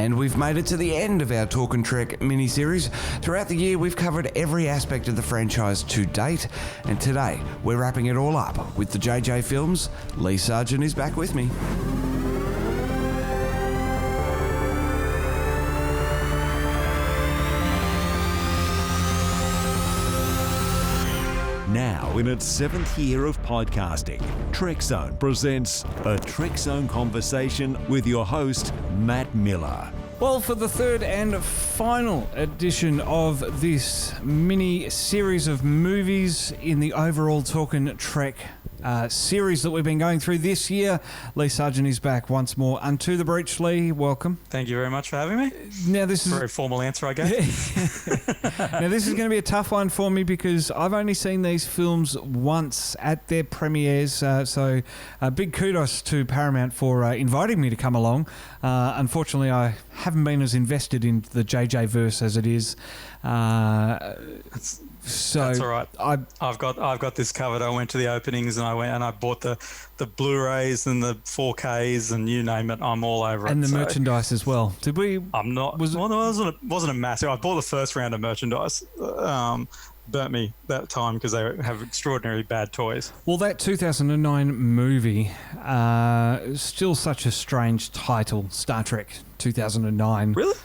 And we've made it to the end of our Talkin Trek mini-series. Throughout the year, we've covered every aspect of the franchise to date, and today, we're wrapping it all up with the JJ films. Lee Sargent is back with me. Now, in its 7th year of podcasting, Trekzone presents a Trekzone conversation with your host, Matt Miller. Well, for the third and final edition of this mini-series of movies in the overall Talkin Trek series that we've been going through this year, Lee Sargent is back once more. Unto the breach, Lee, welcome. Thank you very much for having me. Now, this is a very formal answer I gave. Now, this is going to be a tough one for me because I've only seen these films once at their premieres, so big kudos to Paramount for inviting me to come along. Unfortunately, I haven't been as invested in the JJ-verse as it is. So that's all right. I've got this covered. I went to the openings and I bought the Blu-rays and the 4Ks and you name it. I'm all over it. And the merchandise as well. Did we? I'm not. Wasn't a massive. I bought the first round of merchandise. Burnt me that time because they have extraordinarily bad toys. Well, that 2009 movie, still such a strange title, Star Trek 2009. Really?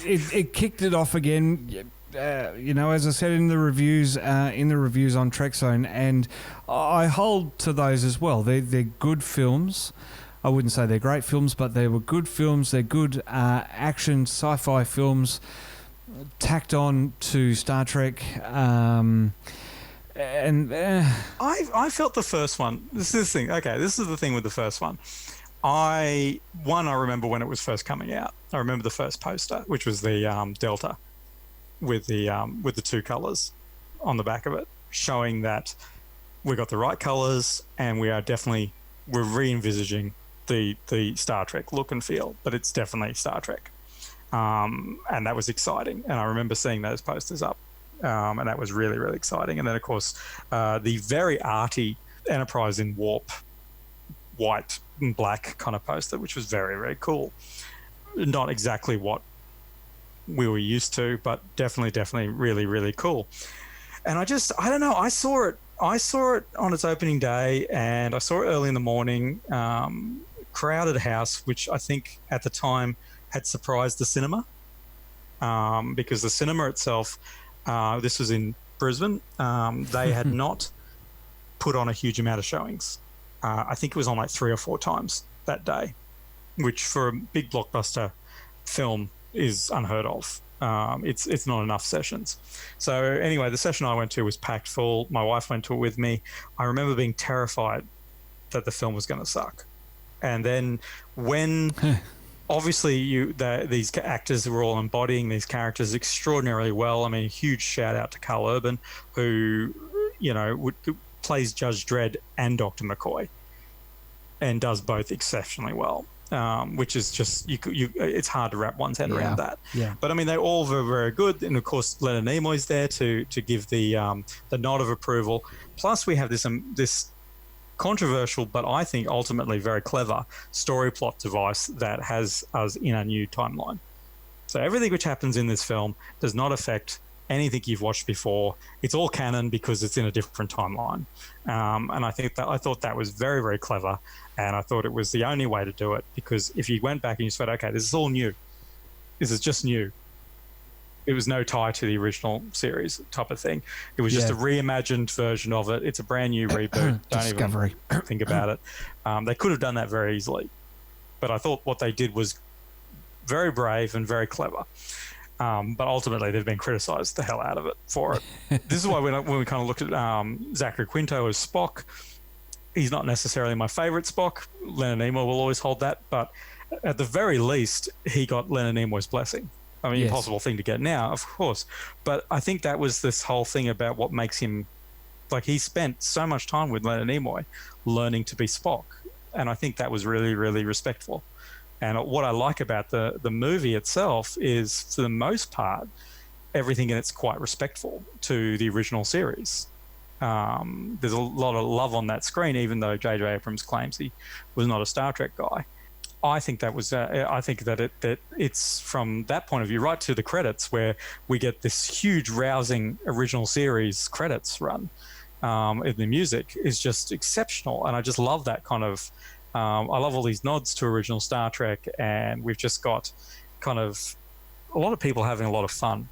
It kicked it off again. As I said in the reviews on Trekzone, and I hold to those as well. They're good films. I wouldn't say they're great films, but they were good films. They're good action sci-fi films tacked on to Star Trek. I felt the first one. This is the thing. Okay, this is the thing with the first one. I remember when it was first coming out. I remember the first poster, which was the Delta with the two colours on the back of it, showing that we got the right colours and we're re-envisaging the Star Trek look and feel, but it's definitely Star Trek. And that was exciting. And I remember seeing those posters up, and that was really, really exciting. And then, of course, the very arty Enterprise in warp, white and black kind of poster, which was very, very cool. Not exactly what we were used to, but definitely really, really cool. And I don't know, I saw it on its opening day, and I saw it early in the morning, crowded house, which I think at the time had surprised the cinema, because the cinema itself, this was in Brisbane, they had not put on a huge amount of showings. I think it was on like 3 or 4 times that day, which for a big blockbuster film is unheard of. It's not enough sessions. So anyway, the session I went to was packed full. My wife went to it with me. I remember being terrified that the film was going to suck. And then when obviously these actors were all embodying these characters extraordinarily well. I mean, a huge shout out to Carl Urban, who plays Judge Dredd and Dr. McCoy, and does both exceptionally well. Which is just it's hard to wrap one's head around that. Yeah. But I mean, they all were very good, and of course Leonard Nimoy's there to give the nod of approval. Plus, we have this controversial, but I think ultimately very clever story plot device that has us in a new timeline. So everything which happens in this film does not affect anything you've watched before. It's all canon because it's in a different timeline. And I thought that was very, very clever. And I thought it was the only way to do it, because if you went back and you said, okay, this is all new. This is just new. It was no tie to the original series type of thing. It was just a reimagined version of it. It's a brand new reboot. Don't even think about it. They could have done that very easily. But I thought what they did was very brave and very clever. But ultimately, they've been criticised the hell out of it for it. This is why when we kind of looked at Zachary Quinto as Spock, he's not necessarily my favourite Spock. Leonard Nimoy will always hold that. But at the very least, he got Leonard Nimoy's blessing. I mean, impossible thing to get now, of course. But I think that was this whole thing about what makes him... Like, he spent so much time with Leonard Nimoy learning to be Spock. And I think that was really, really respectful. And what I like about the movie itself is, for the most part, everything in it's quite respectful to the original series. There's a lot of love on that screen, even though J.J. Abrams claims he was not a Star Trek guy. I think that was. I think that it's from that point of view right to the credits where we get this huge, rousing original series credits run. In the music is just exceptional, and I just love that kind of. I love all these nods to original Star Trek, and we've just got kind of a lot of people having a lot of fun.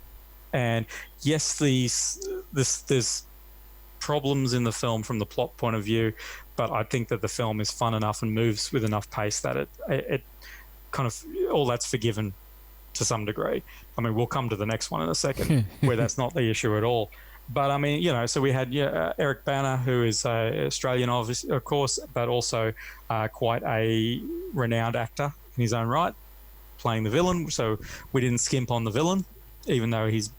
And yes, there's problems in the film from the plot point of view, but I think that the film is fun enough and moves with enough pace that it kind of all that's forgiven to some degree. I mean, we'll come to the next one in a second where that's not the issue at all. But I mean, so we had Eric Bana, who is Australian, obviously, of course, but also quite a renowned actor in his own right, playing the villain. So we didn't skimp on the villain, even though he's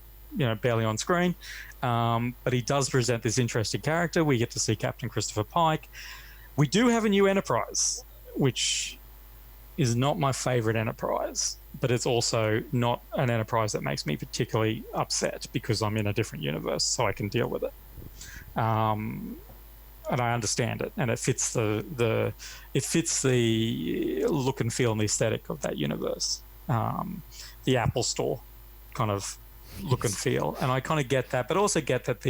barely on screen. But he does present this interesting character. We get to see Captain Christopher Pike. We do have a new Enterprise, which is not my favorite Enterprise, but it's also not an Enterprise that makes me particularly upset because I'm in a different universe, so I can deal with it. And I understand it, and it fits the look and feel and the aesthetic of that universe. The Apple Store kind of look and feel, and I kind of get that, but also get that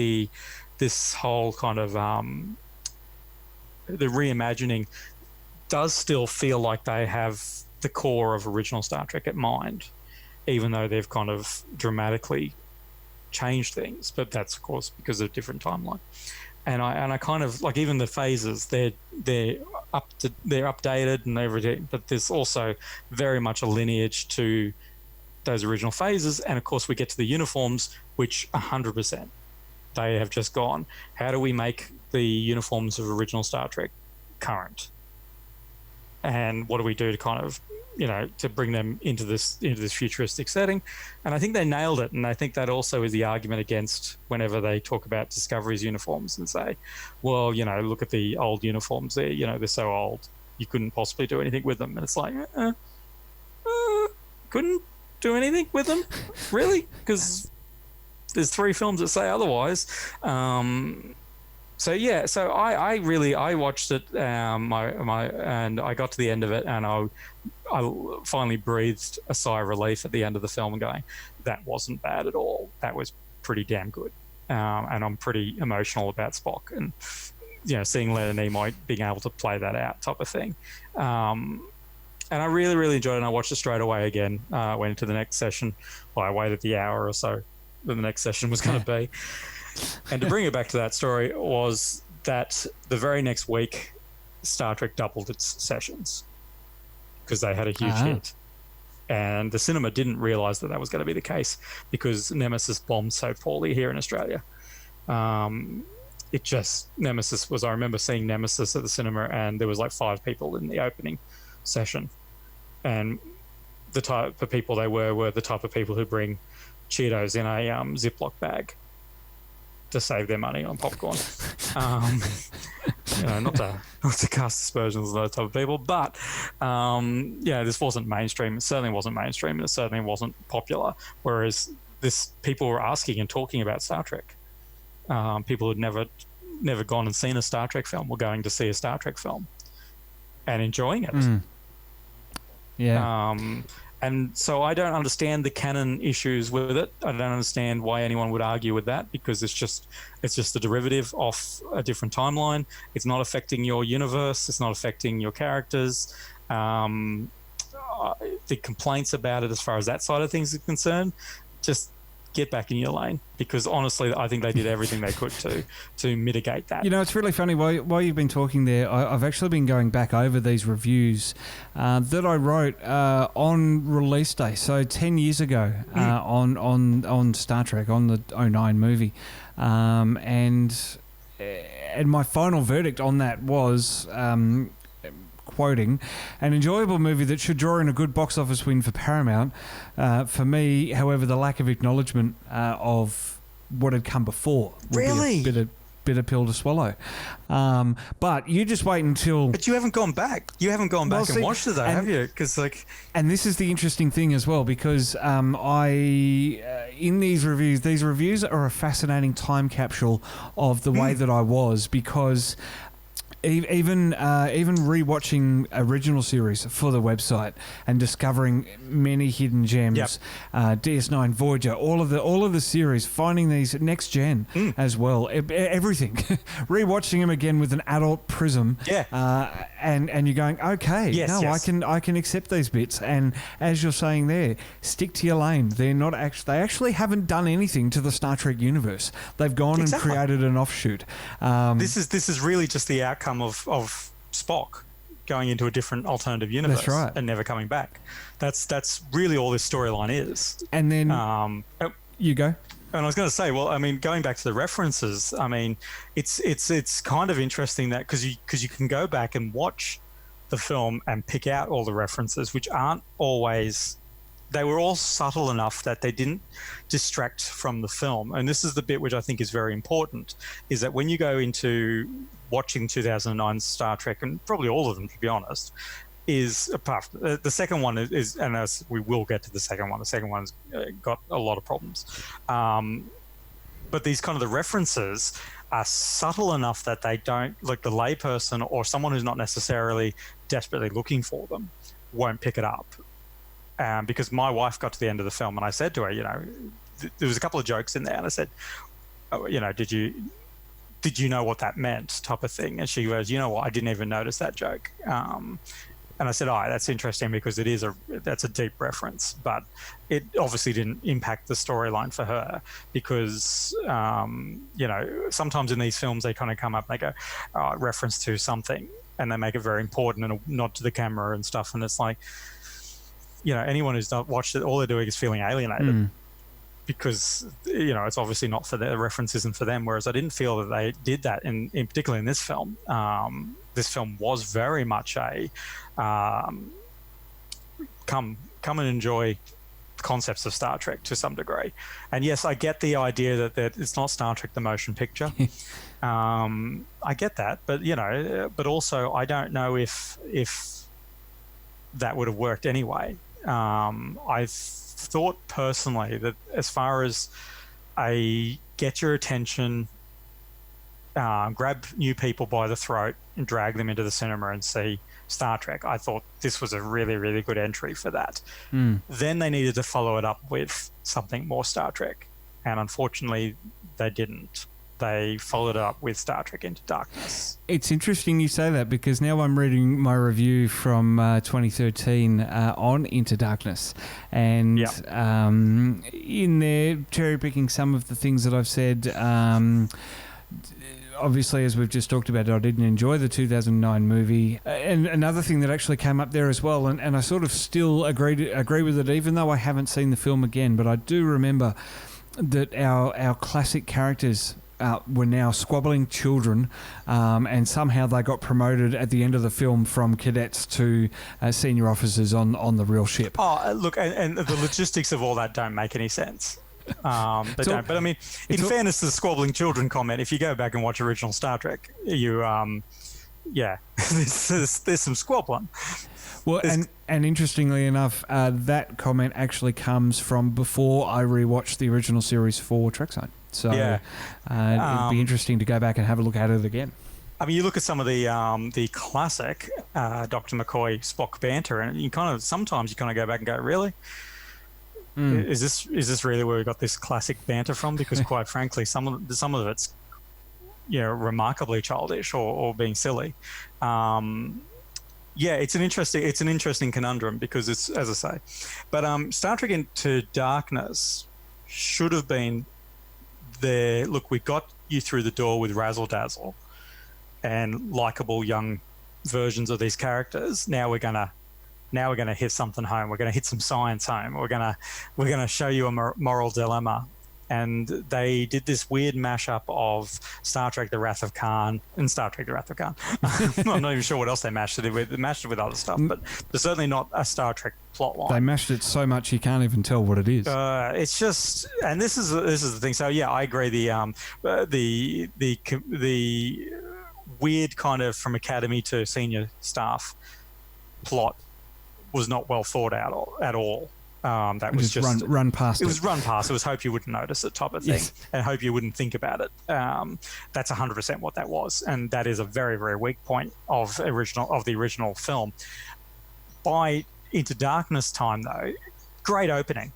this whole kind of the reimagining does still feel like they have the core of original Star Trek at mind, even though they've kind of dramatically changed things. But that's of course because of a different timeline. And I kind of like even the phases, they're updated and everything, but there's also very much a lineage to those original phases. And of course we get to the uniforms, which 100% they have just gone, how do we make the uniforms of original Star Trek current? And what do we do to kind of, to bring them into this futuristic setting? And I think they nailed it. And I think that also is the argument against whenever they talk about Discovery's uniforms and say, well, look at the old uniforms there, they're so old, you couldn't possibly do anything with them. And it's like, couldn't do anything with them? Really? Because there's 3 films that say otherwise. So I watched it, and I got to the end of it, and I finally breathed a sigh of relief at the end of the film, going, that wasn't bad at all. That was pretty damn good. And I'm pretty emotional about Spock, and seeing Leonard Nimoy being able to play that out, type of thing. And I really, really enjoyed it. And I watched it straight away again. Went into the next session. Well, I waited the hour or so that the next session was going to be. And to bring it back to that story was that the very next week, Star Trek doubled its sessions because they had a huge hit. And the cinema didn't realise that was going to be the case because Nemesis bombed so poorly here in Australia. Nemesis was, I remember seeing Nemesis at the cinema and there was like 5 people in the opening session. And the type of people they were the type of people who bring Cheetos in a Ziploc bag to save their money on popcorn. Not to cast aspersions on those type of people, but this wasn't mainstream. It certainly wasn't mainstream, and it certainly wasn't popular. Whereas people were asking and talking about Star Trek. People who'd never gone and seen a Star Trek film were going to see a Star Trek film and enjoying it. Yeah. And so I don't understand the canon issues with it. I don't understand why anyone would argue with that because it's just a derivative of a different timeline. It's not affecting your universe. It's not affecting your characters. The complaints about it as far as that side of things is concerned, just get back in your lane because honestly I think they did everything they could to mitigate that. It's really funny while you've been talking there, I've actually been going back over these reviews that I wrote on release day, so 10 years ago on Star Trek, on the 09 movie, and my final verdict on that was quoting, an enjoyable movie that should draw in a good box office win for Paramount. For me, however, the lack of acknowledgement of what had come before would be a bitter pill to swallow. But you just wait until... But you haven't gone back. You haven't gone back and watched it though, have you? And this is the interesting thing as well, because in these reviews are a fascinating time capsule of the way that I was, because Even rewatching original series for the website and discovering many hidden gems, DS9, Voyager, all of the series, finding these next gen as well, everything, rewatching them again with an adult prism, and you're going, okay, I can accept these bits, and as you're saying there, stick to your lane. They actually haven't done anything to the Star Trek universe. They've gone and created an offshoot. This is really just the outcome of Spock going into a different alternative universe. That's right. And never coming back. That's really all this storyline is. And then you go. And I was going to say, well, I mean, going back to the references, I mean, it's kind of interesting that because you can go back and watch the film and pick out all the references, which aren't always. They were all subtle enough that they didn't distract from the film. And this is the bit which I think is very important, is that when you go into watching 2009 Star Trek, and probably all of them, to be honest, is apart the second one is, and as we will get to the second one's got a lot of problems. But these kind of the references are subtle enough that they don't, like the layperson or someone who's not necessarily desperately looking for them won't pick it up. Because my wife got to the end of the film and I said to her, there was a couple of jokes in there, and I said, did you know what that meant, type of thing? And she goes, you know what, I didn't even notice that joke. And I said, that's interesting because that's a deep reference, but it obviously didn't impact the storyline for her because, sometimes in these films they kind of come up and they go, reference to something, and they make it very important and a nod to the camera and stuff, and it's like, anyone who's not watched it, all they're doing is feeling alienated because, it's obviously not for the reference isn't for them. Whereas I didn't feel that they did that in particularly in this film. This film was very much a come and enjoy the concepts of Star Trek to some degree. And yes, I get the idea that it's not Star Trek the motion picture. I get that, but but also I don't know if that would have worked anyway. I thought personally that as far as a get your attention, grab new people by the throat and drag them into the cinema and see Star Trek, I thought this was a really, really good entry for that. Then they needed to follow it up with something more Star Trek, and unfortunately they didn't. They followed it up with Star Trek Into Darkness. It's interesting you say that because now I'm reading my review from 2013 on Into Darkness, and in there cherry picking some of the things that I've said. Obviously, as we've just talked about, I didn't enjoy the 2009 movie. And another thing that actually came up there as well, and I sort of still agree with it, even though I haven't seen the film again, but I do remember that our classic characters were now squabbling children, and somehow they got promoted at the end of the film from cadets to senior officers on the real ship. Oh, look, and the logistics of all that don't make any sense. They don't. But I mean, in fairness to the squabbling children comment, if you go back and watch original Star Trek, you, there's some squabbling. Well, and interestingly enough, that comment actually comes from before I rewatched the original series for Trekzone. So it'd be interesting to go back and have a look at it again. I mean, you look at some of the classic Dr. McCoy Spock banter, and you sometimes go back and go, really? Is this really where we got this classic banter from? Because quite frankly, some of it's remarkably childish or being silly. It's an interesting conundrum because it's, as I say, but Star Trek Into Darkness should have been there. Look, we got you through the door with razzle dazzle and likable young versions of these characters. Now we're gonna hit something home. We're gonna hit some science home. We're gonna show you a moral dilemma. And they did this weird mashup of Star Trek: The Wrath of Khan and Star Trek: The Wrath of Khan. I'm not even sure what else they mashed it with. They mashed it with other stuff, but there's certainly not a Star Trek plotline. They mashed it so much you can't even tell what it is. It's just, and this is the thing. So yeah, I agree. The weird kind of from academy to senior staff plot was not well thought out at all. That was just run past. It was run past. It was hope you wouldn't notice it type of thing, and hope you wouldn't think about it. That's 100% what that was, and that is a very, very weak point of the original film. By Into Darkness time, though, great opening.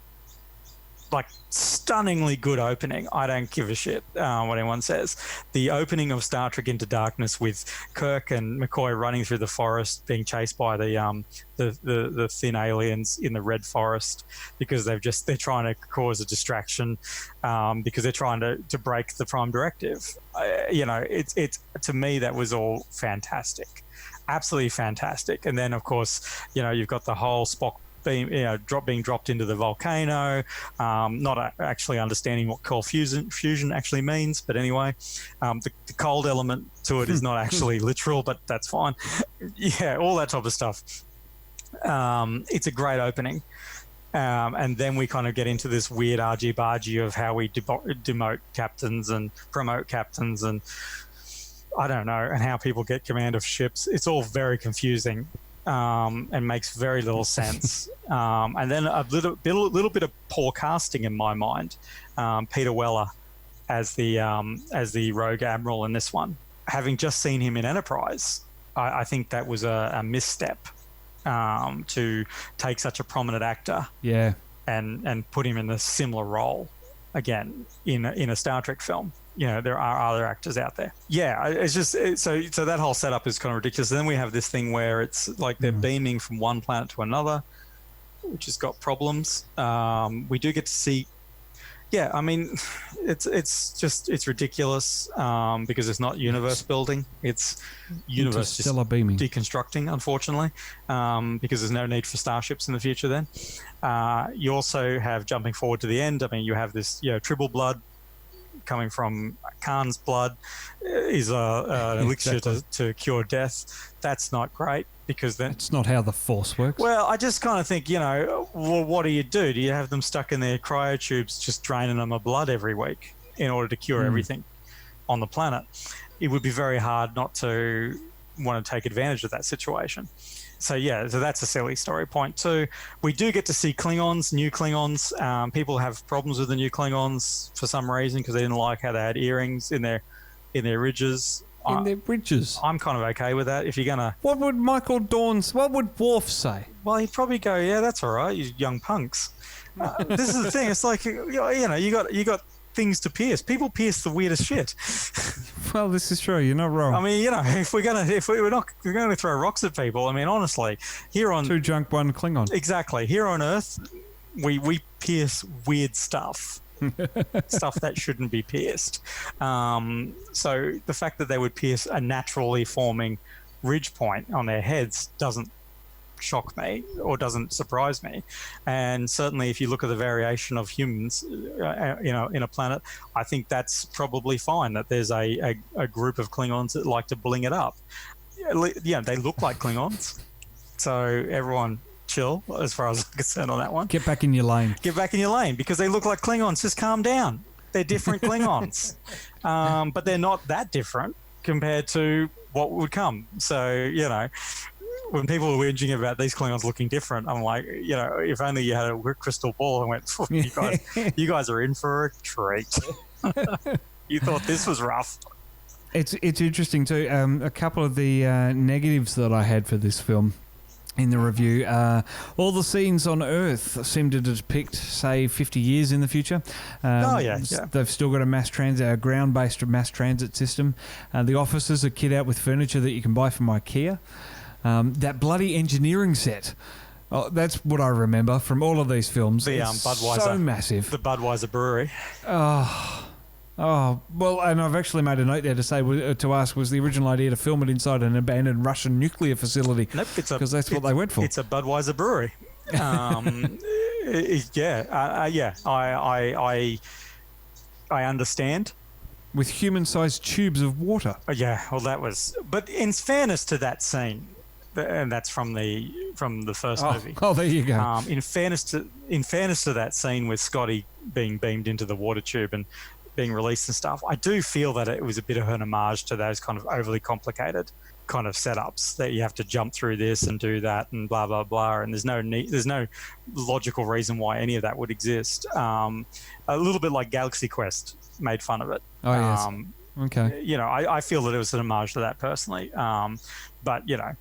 Like, stunningly good opening. I don't give a shit what anyone says. The opening of Star Trek Into Darkness with Kirk and McCoy running through the forest, being chased by the thin aliens in the red forest, because they're trying to cause a distraction, because they're trying to break the Prime Directive. It's to me, that was all fantastic, absolutely fantastic. And then, of course, you've got the whole Spock being dropped into the volcano, not actually understanding what cold fusion actually means, but anyway, the cold element to it is not actually literal, but that's fine. Yeah, all that type of stuff. It's a great opening. And then we kind of get into this weird argy-bargy of how we demote captains and promote captains, and I don't know, and how people get command of ships. It's all very confusing. And makes very little sense. And then a little bit of poor casting in my mind. Peter Weller as the rogue admiral in this one. Having just seen him in Enterprise, I think that was a misstep to take such a prominent actor, and put him in a similar role again in a Star Trek film. There are other actors out there. Yeah, it's just so that whole setup is kind of ridiculous. And then we have this thing where it's like they're beaming from one planet to another, which has got problems. We do get to see. Yeah, I mean, it's ridiculous because it's not universe building. It's universe just beaming, deconstructing, unfortunately, because there's no need for starships in the future. Then you also have, jumping forward to the end, I mean, you have this Tribble blood coming from Khan's blood is an elixir to cure death. That's not great, because then it's not how the Force works. Well, I just kind of think, well, what do? Do you have them stuck in their cryotubes, just draining them of blood every week in order to cure everything on the planet? It would be very hard not to want to take advantage of that situation. So that's a silly story. Point two, we do get to see Klingons, new Klingons. People have problems with the new Klingons for some reason, because they didn't like how they had earrings in their ridges. In their ridges. I'm kind of okay with that. If you're gonna, what would what would Worf say? Well, he'd probably go, "Yeah, that's all right, you young punks." This is the thing. It's like, you got things to pierce. People pierce the weirdest shit. Well, this is true. You're not wrong. I mean, if we're going to throw rocks at people, I mean, honestly, here on 2 junk, 1 Klingon. Exactly. Here on Earth, we pierce weird stuff. Stuff that shouldn't be pierced. So the fact that they would pierce a naturally forming ridge point on their heads doesn't shock me or doesn't surprise me. And certainly if you look at the variation of humans in a planet, I think that's probably fine, that there's a group of Klingons that like to bling it up. They look like Klingons, so everyone chill as far as I'm concerned on that one. Get back in your lane, because they look like Klingons. Just calm down. They're different Klingons. But they're not that different compared to what would come. So when people were whinging about these Klingons looking different, I'm like, if only you had a crystal ball and went, you guys are in for a treat. You thought this was rough. It's interesting too. A couple of the negatives that I had for this film in the review, all the scenes on Earth seem to depict, say, 50 years in the future. They've still got a ground-based mass transit system. The offices are kit out with furniture that you can buy from IKEA. That bloody engineering set. Oh, that's what I remember from all of these films. The Budweiser, so massive. The Budweiser brewery. Oh, well, and I've actually made a note there to say, to ask, was the original idea to film it inside an abandoned Russian nuclear facility? Nope, because that's what they went for. It's a Budweiser brewery. I understand. With human-sized tubes of water. Yeah, well, that was. But in fairness to that scene, and that's from the first movie. Oh, there you go. In fairness to that scene with Scotty being beamed into the water tube and being released and stuff, I do feel that it was a bit of an homage to those kind of overly complicated kind of setups that you have to jump through this and do that and blah blah blah, and there's no logical reason why any of that would exist. A little bit like Galaxy Quest made fun of it. Oh yes. Okay. You know, I feel that it was an homage to that personally. But you know,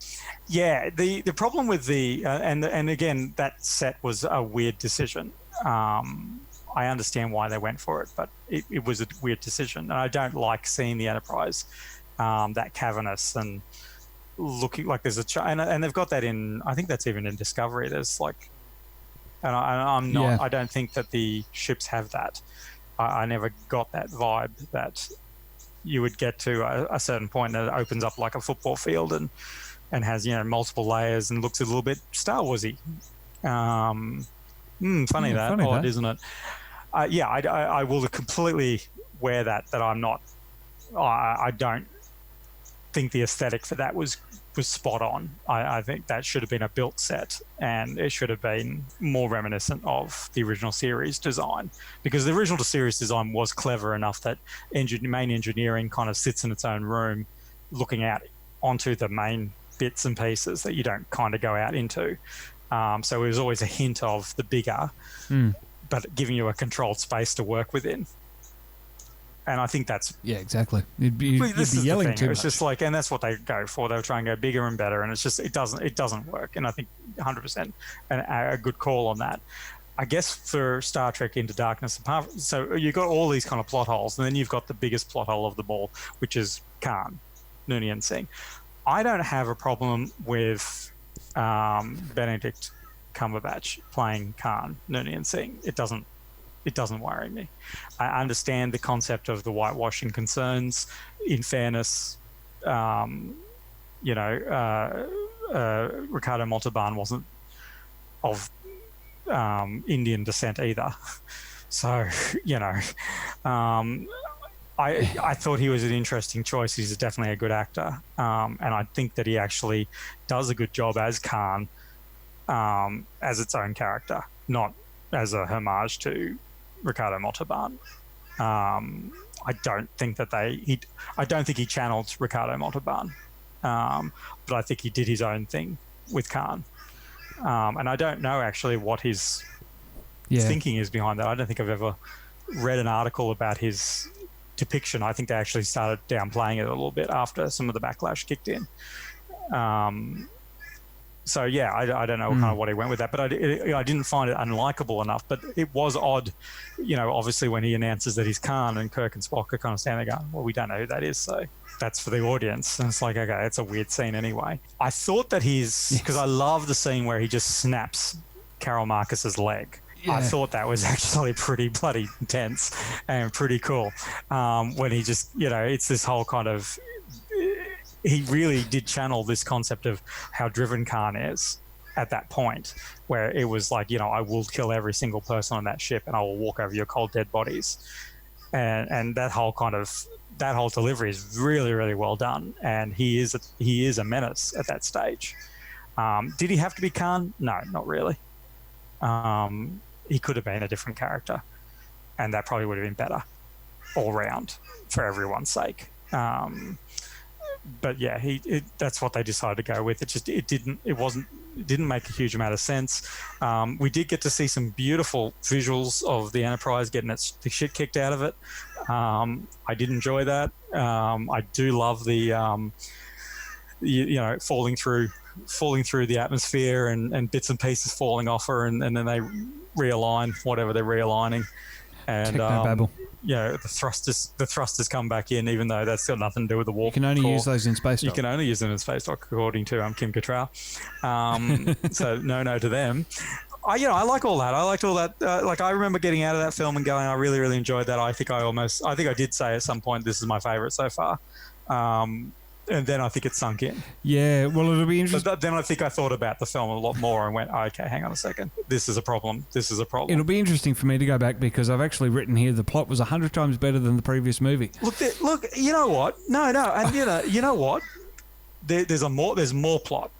yeah, the problem with the and again, that set was a weird decision. I understand why they went for it, but it was a weird decision, and I don't like seeing the Enterprise that cavernous and looking like there's and they've got that in, I think that's even in Discovery. There's like, and I'm not, I don't think that the ships have that. I never got that vibe that you would get to a certain point that it opens up like a football field and has, you know, multiple layers and looks a little bit Star Warsy. Funny odd, isn't it? I will completely wear that I'm not. I don't think the aesthetic for that was spot on. I think that should have been a built set, and it should have been more reminiscent of the original series design, because the original series design was clever enough that main engineering kind of sits in its own room looking out onto the main bits and pieces that you don't kind of go out into. So it was always a hint of the bigger, but giving you a controlled space to work within. And I think that's... Yeah, exactly. You'd be yelling too much. It's just like, and that's what they go for. They'll try and go bigger and better, and it's just, it doesn't work. And I think 100% a good call on that. I guess for Star Trek Into Darkness, so you've got all these kind of plot holes, and then you've got the biggest plot hole of them all, which is Khan, Noonien Singh. I don't have a problem with Benedict Cumberbatch playing Khan, Noonien Singh. It doesn't worry me. I understand the concept of the whitewashing concerns. In fairness, Ricardo Montalban wasn't of Indian descent either. So, you know, I thought he was an interesting choice. He's definitely a good actor. And I think that he actually does a good job as Khan, as its own character, not as a homage to Ricardo Montalban. I don't think that I don't think he channeled Ricardo Montalban, but I think he did his own thing with Khan. And I don't know actually what his thinking is behind that. I don't think I've ever read an article about his depiction. I think they actually started downplaying it a little bit after some of the backlash kicked in. So yeah, I don't know kind of what he went with that, but I didn't find it unlikable enough. But it was odd, you know, obviously when he announces that he's Khan, and Kirk and Spock are kind of standing there going, well, we don't know who that is, so that's for the audience. And it's like, okay, it's a weird scene anyway. I thought that because I love the scene where he just snaps Carol Marcus's leg. Yeah. I thought that was actually pretty bloody intense and pretty cool. When he just, you know, it's this whole kind of... He really did channel this concept of how driven Khan is at that point, where it was like, you know, I will kill every single person on that ship and I will walk over your cold dead bodies. And that whole delivery is really, really well done. And he is a menace at that stage. Did he have to be Khan? No, not really. He could have been a different character, and that probably would have been better all round for everyone's sake. But yeah, that's what they decided to go with. It didn't make a huge amount of sense. We did get to see some beautiful visuals of the Enterprise getting the shit kicked out of it. I did enjoy that. I do love the falling through the atmosphere and bits and pieces falling off her, and then they realign whatever they're realigning. And Technobabble. The thrusters come back in, even though that's got nothing to do with the warp. You can only use those in space dock. You can only use them in space dock, according to Kim Cattrall. So no to them. I like all that. I liked all that. I remember getting out of that film and going, I really, really enjoyed that. I think I did say at some point, this is my favorite so far. And then I think it sunk in. Yeah, well, it'll be interesting. But then I think I thought about the film a lot more and went, okay, hang on a second. This is a problem. It'll be interesting for me to go back, because I've actually written here the plot was 100 times better than the previous movie. Look, you know what? No, and you know what? There's more plot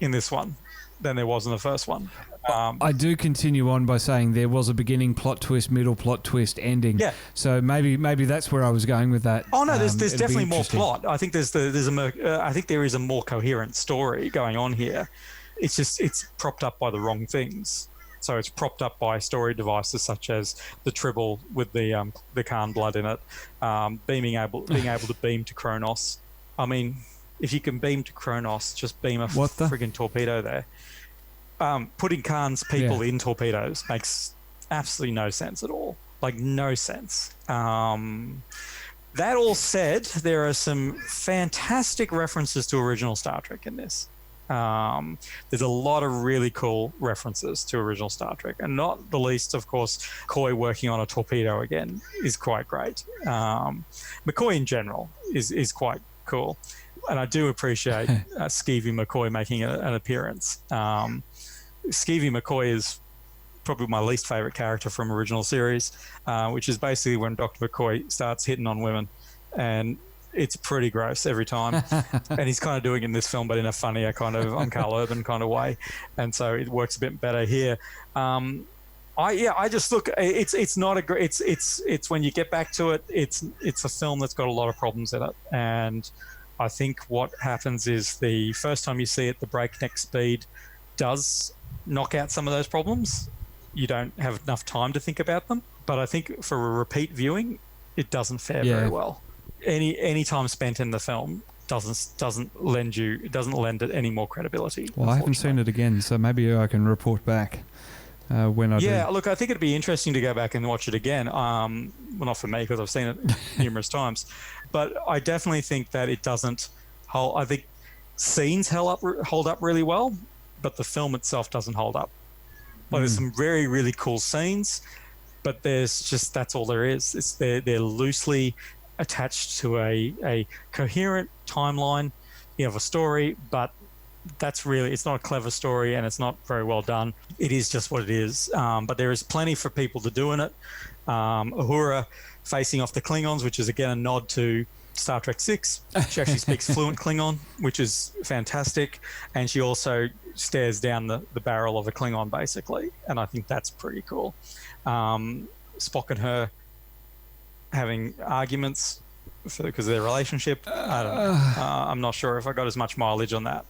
in this one than there was in the first one. I do continue on by saying there was a beginning plot twist, middle plot twist, ending. Yeah. So maybe that's where I was going with that. Oh no, there's It'd be definitely more interesting. plot. I think I think there is a more coherent story going on here. It's just it's propped up by the wrong things. So it's propped up by story devices such as the tribble with the Khan blood in it, being able to beam to Kronos. I mean, if you can beam to Kronos, just beam a friggin' torpedo there. Putting Khan's people in torpedoes makes absolutely no sense at all. Like, no sense. That all said, there are some fantastic references to original Star Trek in this. There's a lot of really cool references to original Star Trek, and not the least, of course, McCoy working on a torpedo again is quite great. McCoy in general is quite cool, and I do appreciate Skeevy McCoy making an appearance. Skeevy McCoy is probably my least favorite character from original series, which is basically when Dr. McCoy starts hitting on women, and it's pretty gross every time. And he's kind of doing it in this film, but in a funnier kind of on Carl Urban kind of way, and so it works a bit better here. I just look. It's not a great. It's when you get back to it. It's a film that's got a lot of problems in it, and I think what happens is the first time you see it, the breakneck speed does knock out some of those problems. You don't have enough time to think about them, but I think for a repeat viewing, it doesn't fare very well. Any time spent in the film doesn't lend it any more credibility. Well, I haven't seen it again, so maybe I can report back when I do. Yeah, look, I think it'd be interesting to go back and watch it again. Well, not for me because I've seen it numerous times, but I definitely think that it doesn't hold. I think scenes hold up really well, but the film itself doesn't hold up. Like, there's some very, really cool scenes, but that's all there is. They're loosely attached to a coherent timeline. You have a story, but it's not a clever story, and it's not very well done. It is just what it is. But there is plenty for people to do in it. Uhura facing off the Klingons, which is again a nod to Star Trek 6. She actually speaks fluent Klingon, which is fantastic, and she also stares down the barrel of a Klingon, basically, and I think that's pretty cool. Spock and her having arguments because of their relationship. I don't know. I'm not sure if I got as much mileage on that.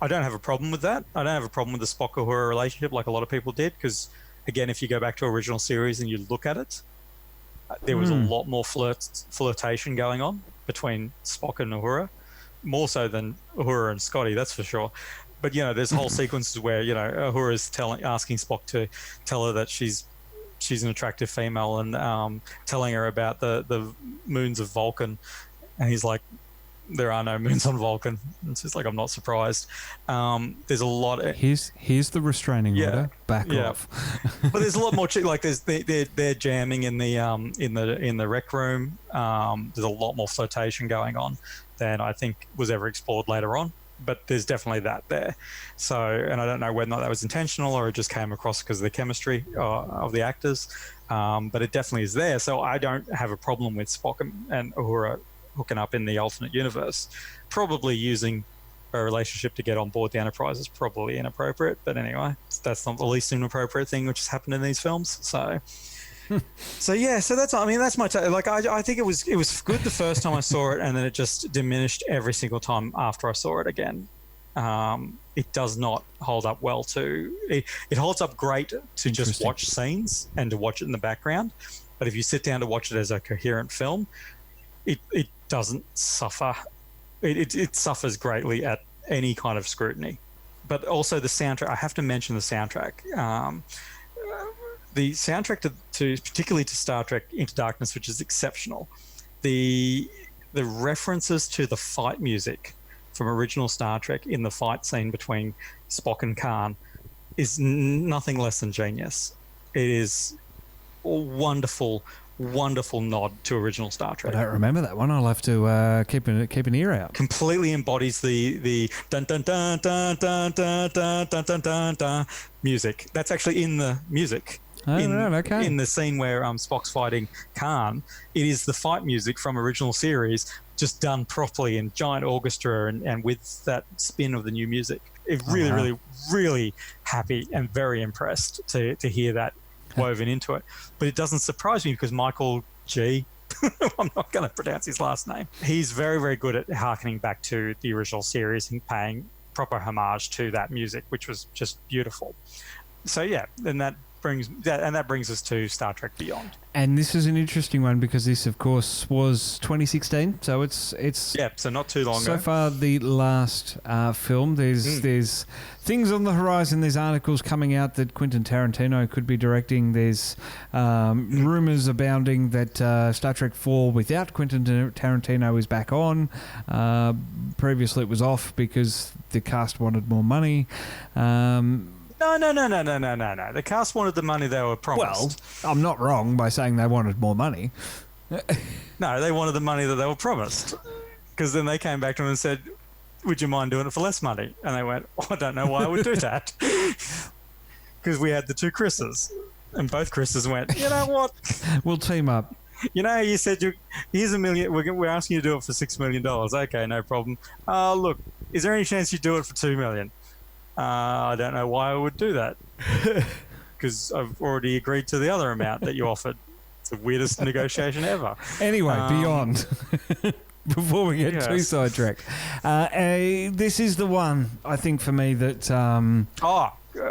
I don't have a problem with that. I don't have a problem with the Spock-Uhura relationship like a lot of people did, because, again, if you go back to original series and you look at it, there was a lot more flirtation going on between Spock and Uhura, more so than Uhura and Scotty, that's for sure. But, there's whole sequences where, Uhura's asking Spock to tell her that she's an attractive female, and telling her about the moons of Vulcan, and he's like, there are no moons on Vulcan. And she's like, I'm not surprised. There's a lot of... Here's the restraining order. Back off. But there's a lot more like they're jamming in the rec room. There's a lot more flirtation going on than I think was ever explored later on. But there's definitely that there. So, and I don't know whether or not that was intentional or it just came across because of the chemistry of the actors. But it definitely is there. So I don't have a problem with Spock and Uhura hooking up in the alternate universe. Probably using a relationship to get on board the Enterprise is probably inappropriate. But anyway, that's not the least inappropriate thing which has happened in these films. So... So that's my take. Like, I think it was good the first time I saw it, and then it just diminished every single time after I saw it again. It does not hold up well it holds up great to just watch scenes and to watch it in the background, but if you sit down to watch it as a coherent film, it doesn't suffer. It suffers greatly at any kind of scrutiny. But also the soundtrack. I have to mention the soundtrack. The soundtrack to particularly to Star Trek Into Darkness, which is exceptional. The references to the fight music from original Star Trek in the fight scene between Spock and Khan is nothing less than genius. It is a wonderful, wonderful nod to original Star Trek. I don't remember that one. I'll have to keep an ear out. Completely embodies the dun dun dun dun dun dun dun dun dun dun dun music. That's actually in the music. Okay. In the scene where Spock's fighting Khan, it is the fight music from original series, just done properly in giant orchestra and with that spin of the new music. really, wow. really, really happy and very impressed to hear that woven into it. But it doesn't surprise me because Michael G. I'm not going to pronounce his last name. He's very, very good at harkening back to the original series and paying proper homage to that music, which was just beautiful. So yeah, and that brings us to Star Trek Beyond. And this is an interesting one because this, of course, was 2016, so it's so not too long so ago. far the last film. There's things on the horizon. There's articles coming out that Quentin Tarantino could be directing. There's rumors abounding that Star Trek 4 without Quentin Tarantino is back on. Previously, it was off because the cast wanted more money. No. The cast wanted the money they were promised. Well, I'm not wrong by saying they wanted more money. No, they wanted the money that they were promised. Because then they came back to him and said, would you mind doing it for less money? And they went, I don't know why I would do that. Because we had the two Chris's. And both Chris's went, you know what? We'll team up. You know, you said, here's $1 million. We're asking you to do it for $6 million. Okay, no problem. Look, is there any chance you do it for $2 million? I don't know why I would do that. Because I've already agreed to the other amount that you offered. It's the weirdest negotiation ever. Anyway, Beyond. Before we get too sidetracked. This is the one, I think, for me that...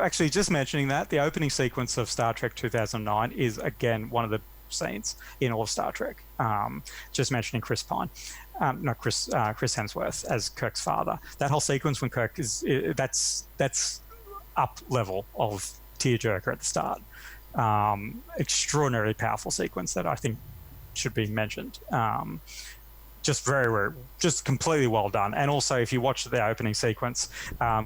actually, just mentioning that, the opening sequence of Star Trek 2009 is, again, one of the scenes in all of Star Trek. Just mentioning Chris Pine. Chris Hemsworth as Kirk's father. That whole sequence when Kirk that's up level of tearjerker at the start. Extraordinarily powerful sequence that I think should be mentioned. Just very, very, just completely well done. And also, if you watch the opening sequence,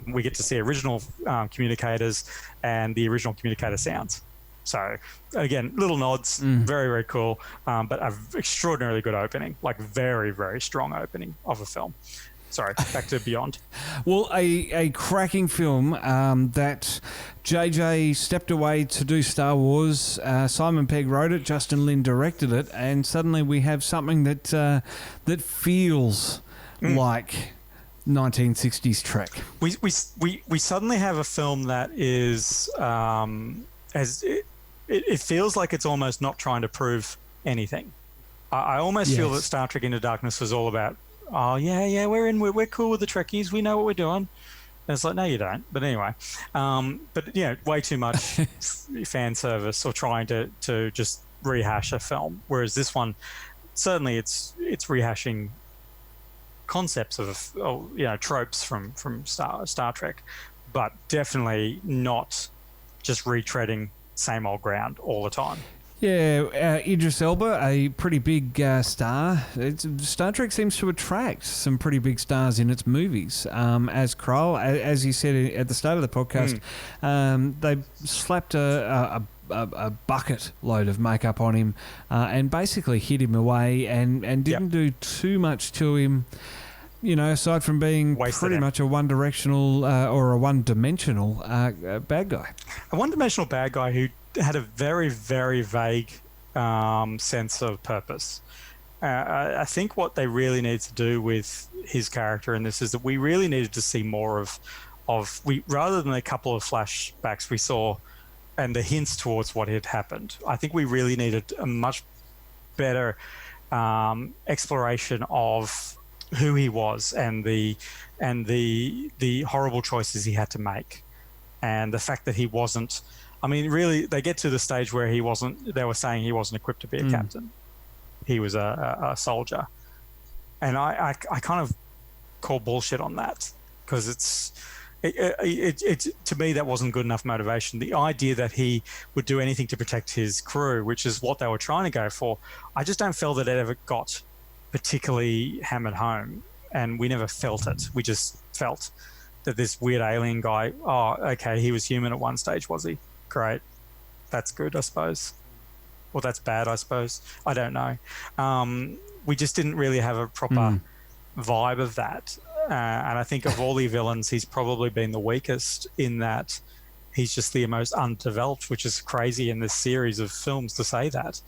we get to see original communicators and the original communicator sounds. So, again, little nods, very, very cool, but an extraordinarily good opening, like very, very strong opening of a film. Sorry, back to Beyond. Well, a cracking film that JJ stepped away to do Star Wars. Simon Pegg wrote it, Justin Lin directed it, and suddenly we have something that feels like 1960s Trek. We suddenly have a film that is it feels like it's almost not trying to prove anything. I almost feel that Star Trek Into Darkness was all about, we're cool with the Trekkies, we know what we're doing. And it's like, no, you don't. But anyway, way too much fan service or trying to just rehash a film. Whereas this one, certainly it's rehashing concepts of tropes from Star Trek, but definitely not just retreading same old ground all the time. Yeah, Idris Elba, a pretty big star. Star Trek seems to attract some pretty big stars in its movies. As Kroll, as you said at the start of the podcast, they slapped a bucket load of makeup on him and basically hid him away and didn't do too much to him. You know, aside from being pretty much a one-directional or a one-dimensional bad guy. A one-dimensional bad guy who had a very, very vague sense of purpose. I think what they really need to do with his character in this is that we really needed to see more of rather than a couple of flashbacks we saw and the hints towards what had happened. I think we really needed a much better exploration of who he was and the horrible choices he had to make, and the fact that he wasn't. I mean, really, they get to the stage where he wasn't. They were saying he wasn't equipped to be a captain. He was a soldier, and I kind of call bullshit on that because it to me that wasn't good enough motivation. The idea that he would do anything to protect his crew, which is what they were trying to go for, I just don't feel that it ever got particularly hammered home, and we never felt it. We just felt that this weird alien guy, he was human at one stage, was he? Great. That's good, I suppose. Or that's bad, I suppose. I don't know. We just didn't really have a proper vibe of that. And I think of all the villains, he's probably been the weakest in that he's just the most undeveloped, which is crazy in this series of films to say that.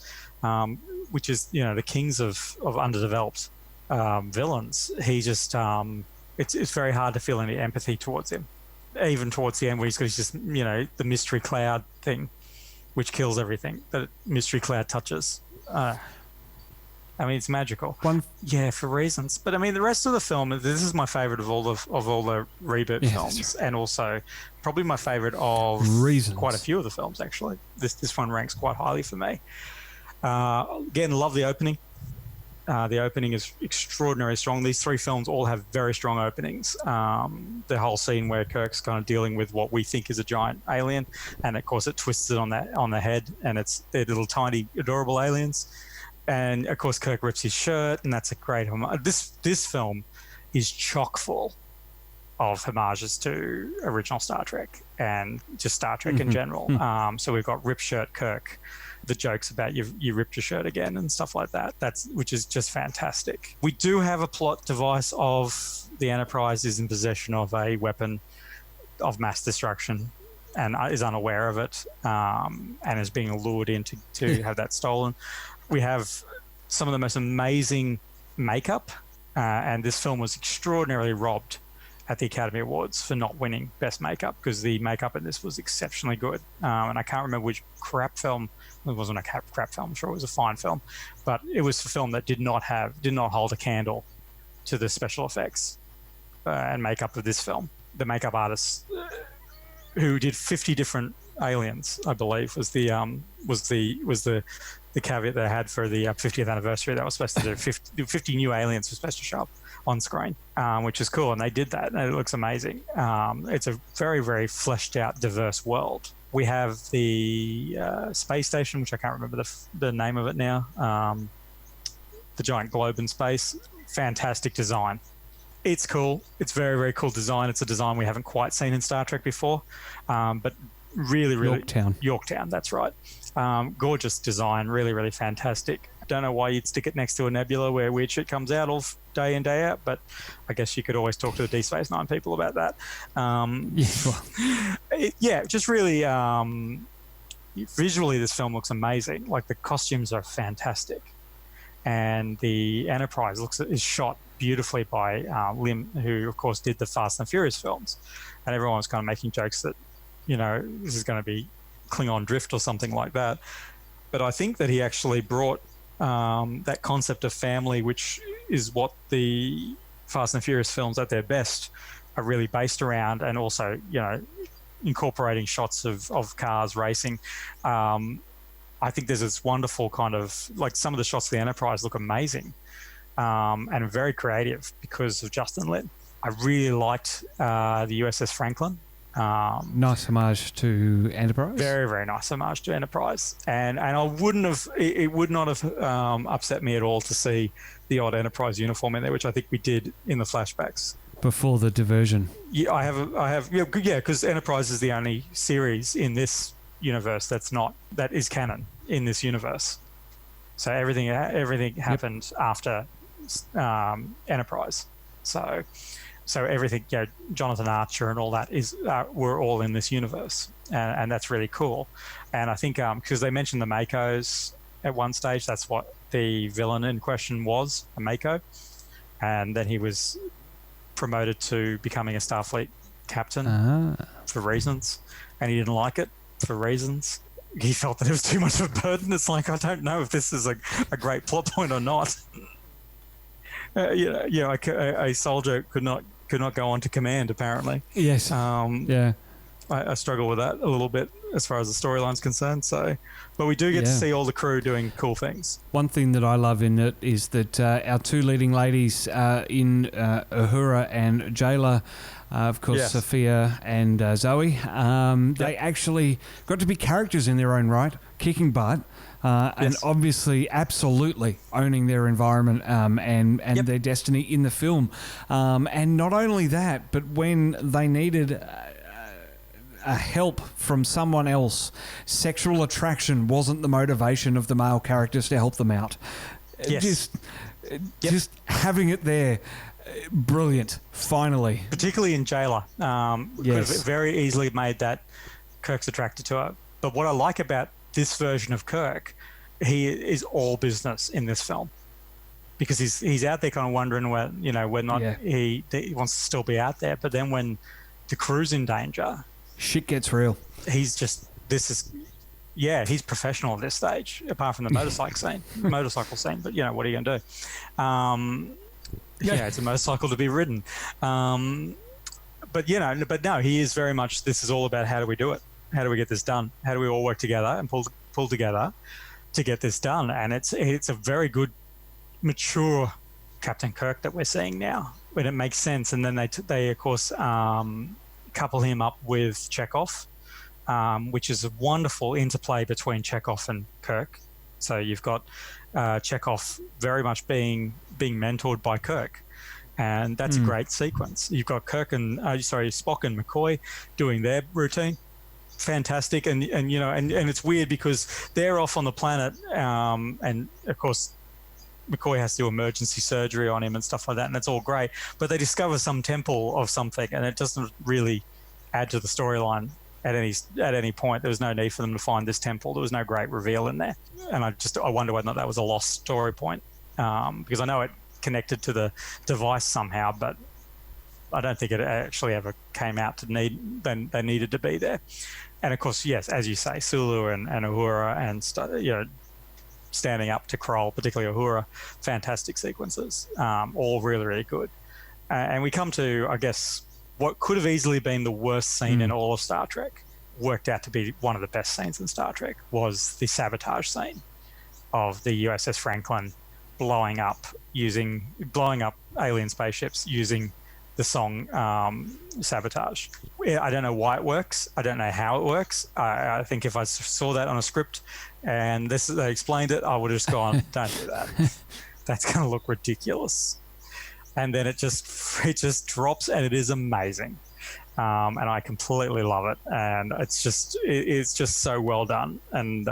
Which is, the kings of underdeveloped villains. He just, it's very hard to feel any empathy towards him. even towards the end where he's got just, the mystery cloud thing, which kills everything that mystery cloud touches. It's magical. Yeah, for reasons. But the rest of the film, this is my favorite of all the reboot films, and also probably my favorite of reasons. Quite a few of the films actually. This one ranks quite highly for me. Again, love the opening. The opening is extraordinarily strong. These three films all have very strong openings. The whole scene where Kirk's kind of dealing with what we think is a giant alien, and of course it twists it on the head, and they're little tiny adorable aliens. And of course Kirk rips his shirt, and that's a great homage. This film is chock full of homages to original Star Trek and just Star Trek in general. So we've got Rip Shirt Kirk, the jokes about you ripped your shirt again and stuff like that. Which is just fantastic. We do have a plot device of the Enterprise is in possession of a weapon of mass destruction and is unaware of it, and is being lured in to have that stolen. We have some of the most amazing makeup, and this film was extraordinarily robbed at the Academy Awards for not winning Best Makeup, because the makeup in this was exceptionally good. And I can't remember which crap film. It wasn't a crap film. I'm sure it was a fine film, but it was a film that did not hold a candle to the special effects and makeup of this film. The makeup artists who did 50 different aliens, I believe, was the caveat they had for the 50th anniversary. That was supposed to do 50 new aliens were supposed to show up on screen, which is cool, and they did that, and it looks amazing. It's a very, very fleshed out, diverse world. We have the space station, which I can't remember the name of it now. The giant globe in space. Fantastic design. It's cool. It's very, very cool design. It's a design we haven't quite seen in Star Trek before, but really, really... Yorktown, that's right. Gorgeous design, really, really fantastic. Don't know why you'd stick it next to a nebula where weird shit comes out of day in, day out, but I guess you could always talk to the Deep Space Nine people about that. Just really... visually, this film looks amazing. Like, the costumes are fantastic. And the Enterprise is shot beautifully by Lim, who, of course, did the Fast and Furious films. And everyone was kind of making jokes that, this is going to be Klingon drift or something like that. But I think that he actually brought that concept of family, which is what the Fast and Furious films at their best are really based around, and also, incorporating shots of cars racing. I think there's this wonderful kind of, like, some of the shots of the Enterprise look amazing and very creative because of Justin Lin. I really liked the USS Franklin. Nice homage to Enterprise. Very, very nice homage to Enterprise. And I wouldn't have, it would not have upset me at all to see the odd Enterprise uniform in there, which I think we did in the flashbacks. Before the diversion. Yeah, I have, because Enterprise is the only series in this universe that is canon in this universe. So everything happened after Enterprise. So everything, Jonathan Archer and all that were all in this universe, and that's really cool. And I think because they mentioned the Makos at one stage, that's what the villain in question was, a Mako, and then he was promoted to becoming a Starfleet captain for reasons, and he didn't like it for reasons. He felt that it was too much of a burden. It's like, I don't know if this is a great plot point or not. A soldier could not go on to command, apparently. Yes. I struggle with that a little bit as far as the storyline's concerned. So, but we do get to see all the crew doing cool things. One thing that I love in it is that our two leading ladies in Uhura and Jayla, of course, Sophia and Zoe, they actually got to be characters in their own right, kicking butt. And obviously, absolutely owning their environment and their destiny in the film. And not only that, but when they needed a help from someone else, sexual attraction wasn't the motivation of the male characters to help them out. Yes. Just having it there. Brilliant, finally. Particularly in Jayla. Could have very easily made that Kirk's attracted to her. But what I like about this version of Kirk, he is all business in this film, because he's out there kind of wondering he wants to still be out there. But then when the crew's in danger. Shit gets real. He's professional at this stage, apart from the motorcycle scene. But what are you going to do? It's a motorcycle to be ridden. But no, he is very much. This is all about how do we do it? How do we get this done? How do we all work together and pull together to get this done? And it's a very good, mature Captain Kirk that we're seeing now, when it makes sense. And then they of course couple him up with Chekhov, which is a wonderful interplay between Chekhov and Kirk. So you've got Chekhov very much being mentored by Kirk, and that's a great sequence. You've got Spock and McCoy doing their routine. Fantastic, and it's weird because they're off on the planet, and of course McCoy has to do emergency surgery on him and stuff like that, and that's all great. But they discover some temple of something, and it doesn't really add to the storyline at any point. There was no need for them to find this temple. There was no great reveal in there, and I wonder whether that was a lost story point, because I know it connected to the device somehow, but I don't think it actually ever came out to they needed to be there. And of course, yes, as you say, Sulu and Uhura and standing up to Kroll, particularly Uhura, fantastic sequences, all really, really good. And we come to, I guess, what could have easily been the worst scene in all of Star Trek, worked out to be one of the best scenes in Star Trek, was the sabotage scene of the USS Franklin blowing up alien spaceships using the song Sabotage. I don't know why it works. I don't know how it works. I think if I saw that on a script and they explained it, I would have just gone, don't do that. That's going to look ridiculous. And then it just drops, and it is amazing. And I completely love it. And it's just so well done. And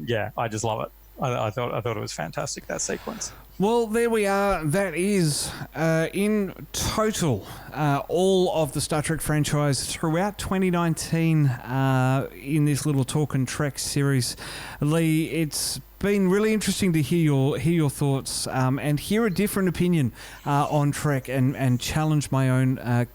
yeah, I just love it. I thought it was fantastic, that sequence. Well, there we are. That is, in total, all of the Star Trek franchise throughout 2019 in this little Talkin Trek series. Lee, it's been really interesting to hear your thoughts and hear a different opinion on Trek and challenge my own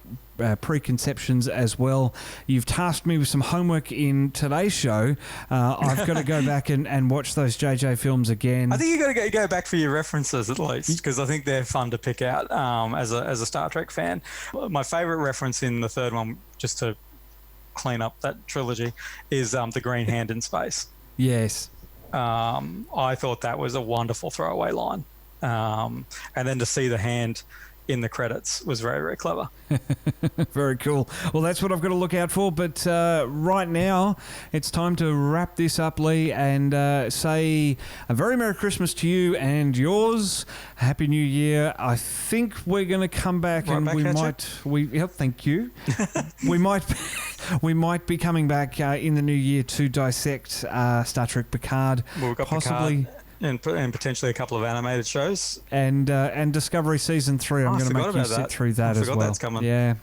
preconceptions as well. You've tasked me with some homework in today's show. I've got to go back and watch those JJ films again. I think you've got to go back for your references at least, because I think they're fun to pick out as a Star Trek fan. My favourite reference in the third one, just to clean up that trilogy, is the green hand in space. Yes. I thought that was a wonderful throwaway line. And then to see the hand in the credits was very, very clever. Very cool. Well, that's what I've got to look out for. But right now, it's time to wrap this up, Lee, and say a very Merry Christmas to you and yours. Happy New Year. I think we're going to come back right and back thank you. we might be coming back in the new year to dissect Star Trek Picard. Well, we've got possibly. Picard. And potentially a couple of animated shows. And Discovery Season 3. I'm going to make you sit through that as well. That's coming. Yeah,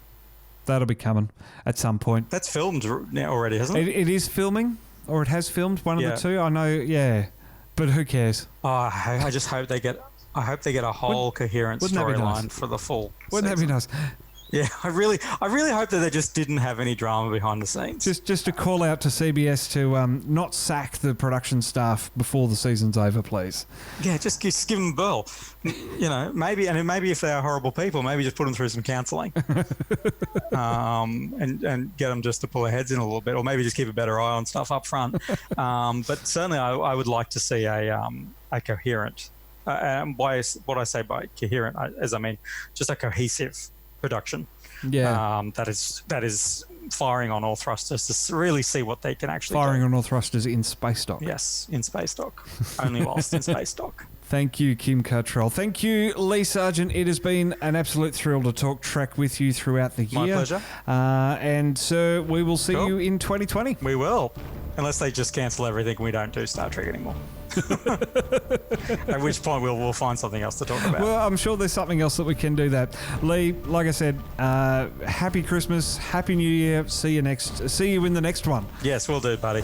that'll be coming at some point. That's filmed now already, hasn't it? It is filming, or it has filmed, one of the two. I know, yeah. But who cares? Oh, I just hope they get a whole coherent storyline for the full Wouldn't that be nice? Yeah, I really hope that they just didn't have any drama behind the scenes. Just a call out to CBS to not sack the production staff before the season's over, please. Yeah, just give them a bell. Maybe if they are horrible people, maybe just put them through some counselling, and get them just to pull their heads in a little bit, or maybe just keep a better eye on stuff up front. But certainly, I would like to see a coherent. By what I say by coherent, I mean just a cohesive production, that is firing on all thrusters to really see what they can actually firing do. On all thrusters in space dock. Yes, in space dock, only whilst in space dock. Thank you, Kim Cottrell. Thank you, Lee Sargent. It has been an absolute thrill to talk Trek with you throughout the year. My pleasure. And so we will see you in 2020. We will, unless they just cancel everything and we don't do Star Trek anymore. At which point we'll find something else to talk about. Well, I'm sure there's something else that we can do that. Lee, like I said, happy Christmas, happy New Year. See you in the next one. Yes, we'll do, buddy.